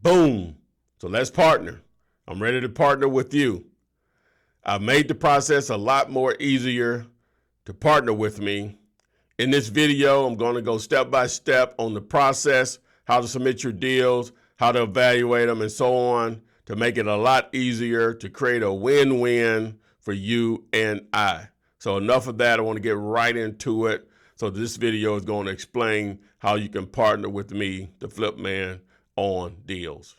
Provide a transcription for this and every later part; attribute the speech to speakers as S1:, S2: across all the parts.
S1: Boom. So let's partner. I'm ready to partner with you. I've made the process a lot more easier to partner with me. In this video, I'm going to go step by step on the process, how to submit your deals, how to evaluate them, and so on, to make it a lot easier to create a win-win for you and I. So enough of that. I want to get right into it. So this video is going to explain how you can partner with me, the Flip Man, on deals.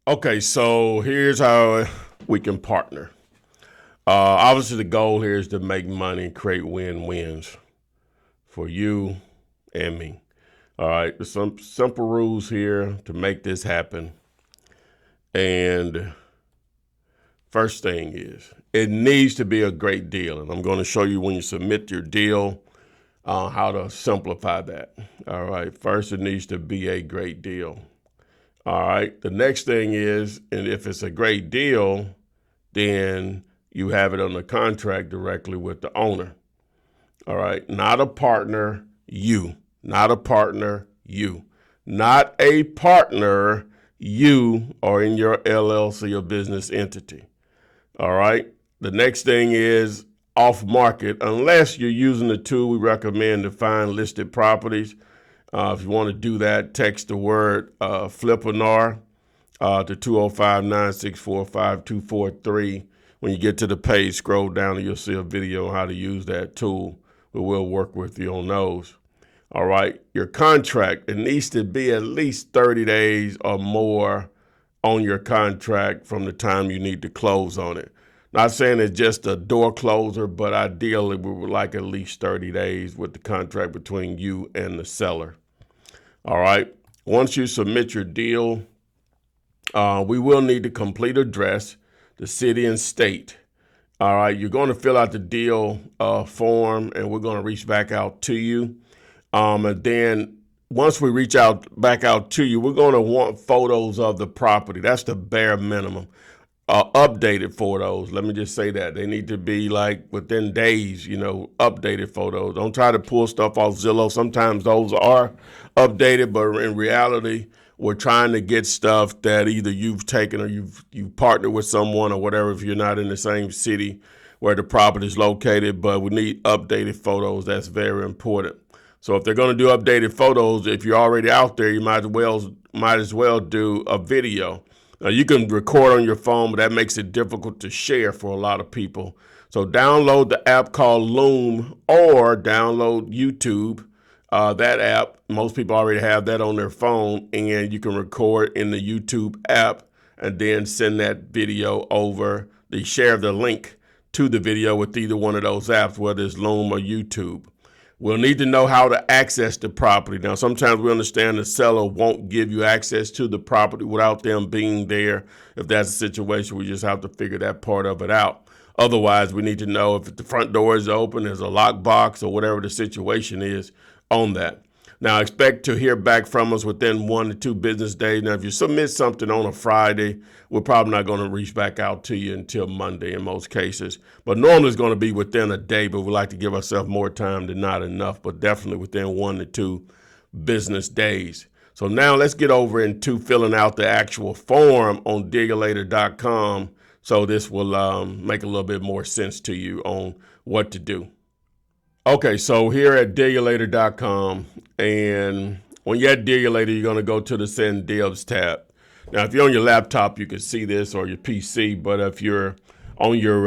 S1: Okay, so here's how we can partner. Obviously, the goal here is to make money and create win-wins for you and me. All right, there's some simple rules here to make this happen. And first thing is, it needs to be a great deal. And I'm going to show you when you submit your deal, how to simplify that. All right, first it needs to be a great deal. All right, the next thing is, and if it's a great deal, then you have it on the contract directly with the owner. All right, not a partner, you. Not a partner, you. Not a partner, you are in your LLC or business entity. All right, the next thing is off market, unless you're using the tool we recommend to find listed properties. If you want to do that, text the word Flipanar to 205-964-5243. When you get to the page, scroll down and you'll see a video on how to use that tool. We'll work with you on those. All right, your contract, it needs to be at least 30 days or more on your contract from the time you need to close on it. Not saying it's just a door closer, but ideally we would like at least 30 days with the contract between you and the seller. All right, once you submit your deal, we will need the complete address, the city and state. All right, you're going to fill out the deal form, and we're going to reach back out to you. And then once we reach back out to you, we're going to want photos of the property. That's the bare minimum. Updated photos. Let me just say that. They need to be like within days, updated photos. Don't try to pull stuff off Zillow. Sometimes those are updated, but in reality, we're trying to get stuff that either you've taken or you've partnered with someone or whatever if you're not in the same city where the property is located, but we need updated photos. That's very important. So if they're going to do updated photos, if you're already out there, you might as well do a video. Now, you can record on your phone, but that makes it difficult to share for a lot of people. So download the app called Loom or download YouTube. That app, most people already have that on their phone, and you can record in the YouTube app and then send that video over. They share the link to the video with either one of those apps, whether it's Loom or YouTube. We'll need to know how to access the property. Now, sometimes we understand the seller won't give you access to the property without them being there. If that's the situation, we just have to figure that part of it out. Otherwise, we need to know if the front door is open, there's a lockbox, or whatever the situation is on that. Now, expect to hear back from us within 1 to 2 business days. Now, if you submit something on a Friday, we're probably not going to reach back out to you until Monday in most cases. But normally it's going to be within a day, but we like to give ourselves more time than not enough, but definitely within 1 to 2 business days. So now let's get over into filling out the actual form on diggerlater.com. So this will make a little bit more sense to you on what to do. Okay, so here at diggerlater.com, and when you're at Diggerlater, you're going to go to the Send Deals tab. Now, if you're on your laptop, you can see this, or your PC, but if you're on your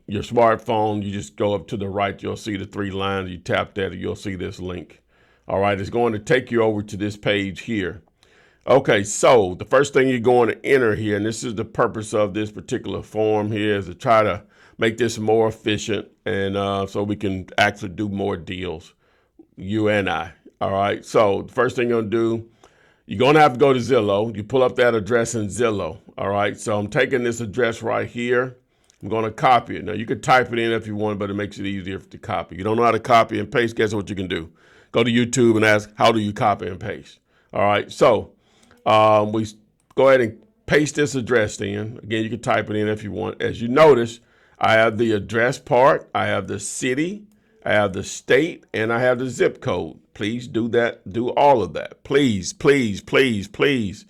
S1: smartphone, you just go up to the right, you'll see the 3 lines. You tap that, and you'll see this link. All right, it's going to take you over to this page here. Okay, so the first thing you're going to enter here, and this is the purpose of this particular form here, is to try to make this more efficient and so we can actually do more deals, you and I. All right, so the first thing you're going to do, you're going to have to go to Zillow. You pull up that address in Zillow. All right, so I'm taking this address right here. I'm going to copy it. Now, you could type it in if you want, but it makes it easier to copy. You don't know how to copy and paste, guess what you can do? Go to YouTube and ask, how do you copy and paste? All right, so we go ahead and paste this address in. Again, you can type it in if you want. As you notice, I have the address part, I have the city, I have the state, and I have the zip code. Please do that. Do all of that. Please, please, please, please.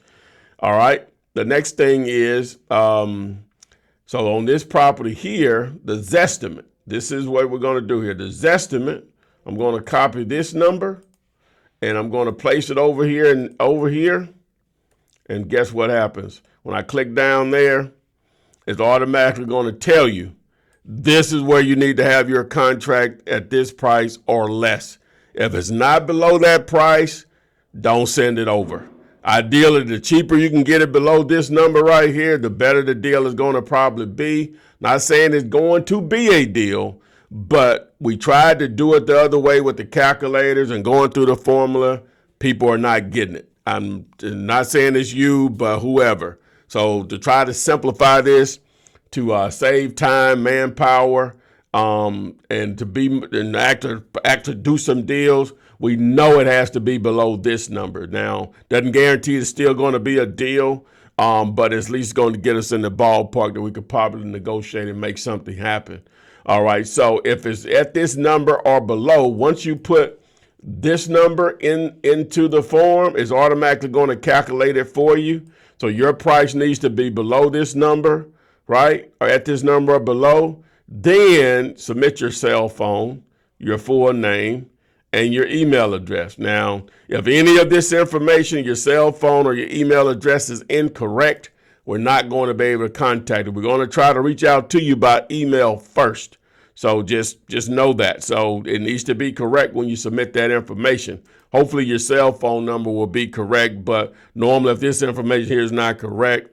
S1: All right. the next thing is, so on this property here, the Zestimate. This is what we're going to do here. The Zestimate, I'm going to copy this number and I'm going to place it over here and over here. And guess what happens? When I click down there, it's automatically going to tell you this is where you need to have your contract at this price or less. If it's not below that price, don't send it over. Ideally, the cheaper you can get it below this number right here, the better the deal is going to probably be. Not saying it's going to be a deal, but we tried to do it the other way with the calculators and going through the formula. People are not getting it. I'm not saying it's you, but whoever. So to try to simplify this, to save time, manpower, and to be and actually do some deals, we know it has to be below this number. Now, doesn't guarantee it's still going to be a deal, but it's at least going to get us in the ballpark that we could probably negotiate and make something happen. All right, so if it's at this number or below, once you put this number into the form, it's automatically going to calculate it for you. So your price needs to be below this number, right? Or at this number or below. Then submit your cell phone, your full name, and your email address. Now, if any of this information, your cell phone or your email address is incorrect, we're not going to be able to contact you. We're going to try to reach out to you by email first. So just know that. So it needs to be correct when you submit that information. Hopefully your cell phone number will be correct, but normally if this information here is not correct,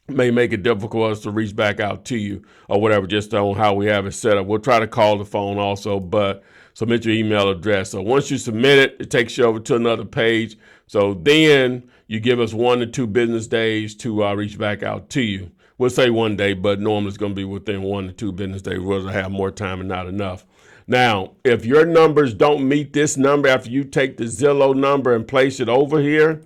S1: it may make it difficult for us to reach back out to you or whatever, just on how we have it set up. We'll try to call the phone also, but submit your email address. So once you submit it, it takes you over to another page. So then you give us 1 to 2 business days to reach back out to you. We'll say 1 day, but normally it's going to be within 1 to 2 business days. We'll have more time and not enough. Now, if your numbers don't meet this number after you take the Zillow number and place it over here,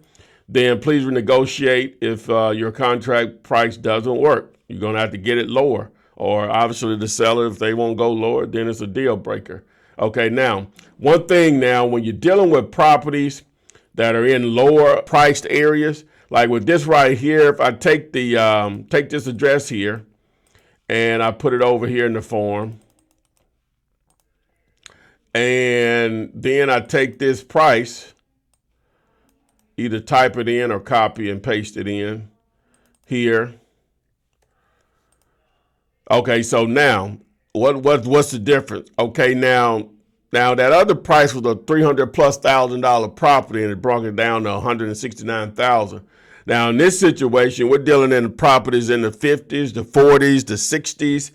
S1: then please renegotiate if your contract price doesn't work. You're going to have to get it lower. Or obviously the seller, if they won't go lower, then it's a deal breaker. Okay, now, one thing now, when you're dealing with properties that are in lower priced areas, like with this right here, if I take the take this address here and I put it over here in the form, and then I take this price, either type it in or copy and paste it in here. Okay, so now what's the difference? Okay, now that other price was a $300,000+ property, and it brought it down to $169,000. Now in this situation, we're dealing in properties in the 50s, the 40s, the 60s,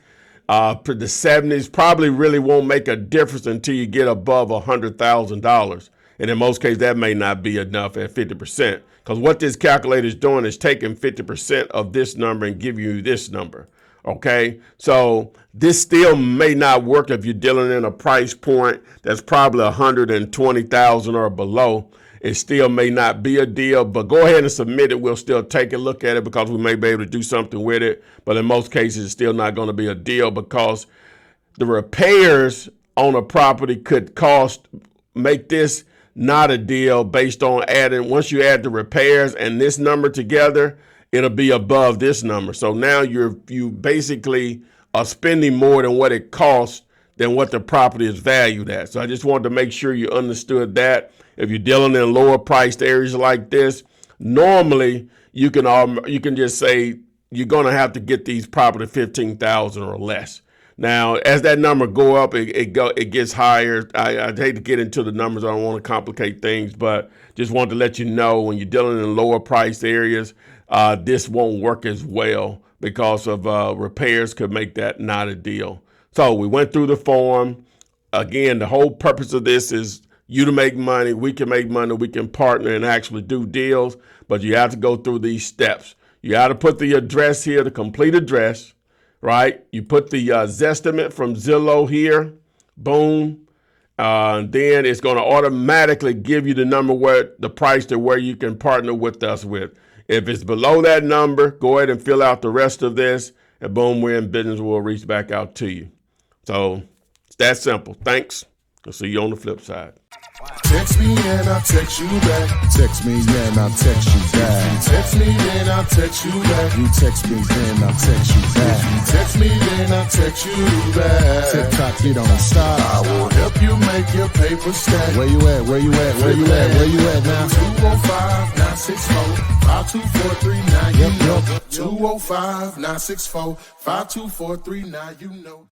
S1: the 70s. Probably really won't make a difference until you get above $100,000. And in most cases, that may not be enough at 50%, because what this calculator is doing is taking 50% of this number and giving you this number. Okay, so this still may not work if you're dealing in a price point that's probably $120,000 or below. It still may not be a deal, but go ahead and submit it. We'll still take a look at it because we may be able to do something with it. But in most cases, it's still not going to be a deal because the repairs on a property could make this not a deal based on once you add the repairs and this number together, it'll be above this number. So now you basically are spending more than what it costs than what the property is valued at. So I just wanted to make sure you understood that. If you're dealing in lower priced areas like this, normally you can just say you're going to have to get these property $15,000 or less. Now, as that number go up, it gets higher. I'd hate to get into the numbers. I don't want to complicate things, but just wanted to let you know when you're dealing in lower priced areas, this won't work as well because of repairs could make that not a deal. So we went through the form. Again, the whole purpose of this is you to make money. We can make money. We can partner and actually do deals, but you have to go through these steps. You got to put the address here, the complete address, right? You put the Zestimate from Zillow here, boom. Then it's going to automatically give you the number the price to where you can partner with us with. If it's below that number, go ahead and fill out the rest of this, and boom, we're in business. We'll reach back out to you. So it's that simple. Thanks. I'll see you on the flip side. Wow.
S2: text me and I'll text you back.
S3: Text me and I'll text you back.
S2: Text me then I'll text you back.
S3: You text me then I'll text you back.
S2: Text me then I'll text you back.
S3: TikTok, you don't stop.
S2: I will help you make your paper stack.
S3: Where you at? Where you at? Where you at? Where you at now?
S2: 205-964-5243. Now you know. 205-964-5243. Now you know.